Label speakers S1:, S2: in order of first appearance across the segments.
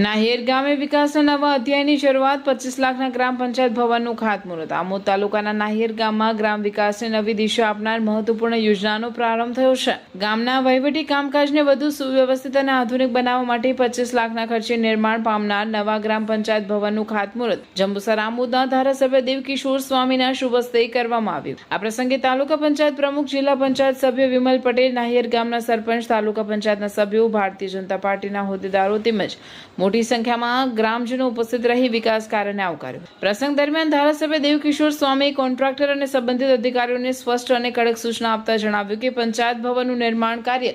S1: નાહિર ગામે વિકાસના નવા અધ્યાયની શરૂઆત 25 લાખના ગ્રામ પંચાયત ભવનનું ખાતમુહૂર્ત। આમોદ તાલુકાના નાહિર ગામમાં ગ્રામ વિકાસને નવી દિશા આપનાર મહત્વપૂર્ણ યોજનાનો પ્રારંભ થયો છે। ગામના વહીવટી કામકાજને વધુ સુવ્યવસ્થિત અને આધુનિક બનાવવા માટે 25 લાખના ખર્ચે નિર્માણ પામનાર નવા ગ્રામ પંચાયત ભવનનું ખાતમુહૂર્ત જંબુસર આમોદના ધારાસભ્ય દેવકિશોર સ્વામીના શુભ હસ્તે કરવામાં આવ્યું। આ પ્રસંગે તાલુકા પંચાયત પ્રમુખ, જિલ્લા પંચાયત સભ્ય વિમલ પટેલ, નાહિર ગામના સરપંચ, તાલુકા પંચાયતના સભ્યો, ભારતીય જનતા પાર્ટીના હોદ્દેદારો તેમજ મોટી સંખ્યામાં ગ્રામજનો ઉપસ્થિત રહી વિકાસ કાર્યને આવકાર્યું। પ્રસંગ દરમિયાન ધારાસભ્ય દેવકિશોર સ્વામીએ કોન્ટ્રાક્ટર અને સંબંધિત અધિકારીઓને સ્પષ્ટ અને કડક સૂચના આપતા જણાવ્યું કે પંચાયત ભવનનું નિર્માણ કાર્ય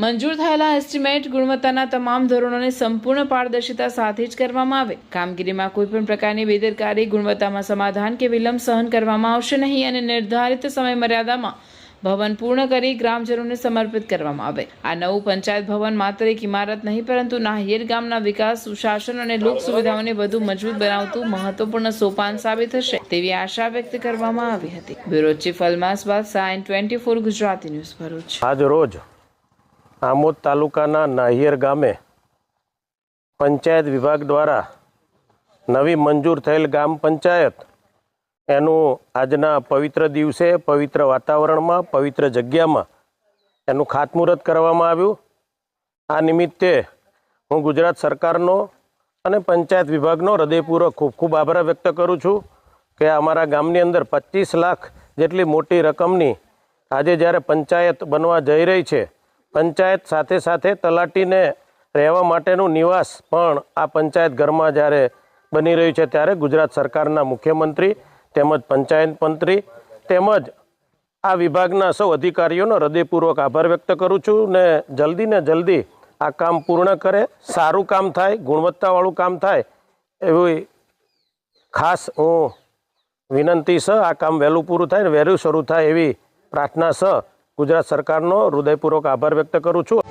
S1: મંજૂર થયેલા એસ્ટિમેટ, ગુણવત્તાના તમામ ધોરણોને સંપૂર્ણ પારદર્શિતા સાથે જ કરવામાં આવે। કામગીરીમાં કોઈપણ પ્રકારની બેદરકારી, ગુણવત્તામાં સમાધાન કે વિલંબ સહન કરવામાં આવશે નહીં અને નિર્ધારિત સમય મર્યાદામાં ભવન પૂર્ણ કરી ગ્રામજનોને સમર્પિત કરવામાં આવે। આ નવું પંચાયત ભવન માત્ર એક ઇમારત નહીં પરંતુ નાહિર ગામના વિકાસ, સુશાસન અને લોક સુવિધાઓને વધુ મજબૂત બનાવતું મહત્વપૂર્ણ સોપાન સાબિત થશે તેવી આશા વ્યક્ત કરવામાં આવી હતી। બ્યુરો ચીફ અલમાસ બાદશાહ, N24 ગુજરાતી ન્યૂઝ, ભરૂચ।
S2: આજ રોજ આમોદ તાલુકાના નાહિર ગામે પંચાયત વિભાગ દ્વારા નવી મંજૂર થયેલ ગામ પંચાયત એનું આજના પવિત્ર દિવસે, પવિત્ર વાતાવરણમાં, પવિત્ર જગ્યામાં એનું ખાતમુહૂર્ત કરવામાં આવ્યું। આ નિમિત્તે હું ગુજરાત સરકારનો અને પંચાયત વિભાગનો હૃદયપૂર્વક ખૂબ ખૂબ આભાર વ્યક્ત કરું છું કે અમારા ગામની અંદર 25 લાખ જેટલી મોટી રકમની આજે જ્યારે પંચાયત બનવા જઈ રહી છે, પંચાયત સાથે સાથે તલાટીને રહેવા માટેનું નિવાસ પણ આ પંચાયત ઘરમાં જ્યારે બની રહ્યું છે ત્યારે ગુજરાત સરકારના મુખ્યમંત્રી તેમજ પંચાયત મંત્રી તેમજ આ વિભાગના સૌ અધિકારીઓનો હૃદયપૂર્વક આભાર વ્યક્ત કરું છું ને જલ્દી આ કામ પૂર્ણ કરે, સારું કામ થાય, ગુણવત્તાવાળું કામ થાય એવી ખાસ હું વિનંતી છે। આ કામ વહેલું પૂરું થાય ને વહેલું શરૂ થાય એવી પ્રાર્થના છે। ગુજરાત સરકારનો હૃદયપૂર્વક આભાર વ્યક્ત કરું છું।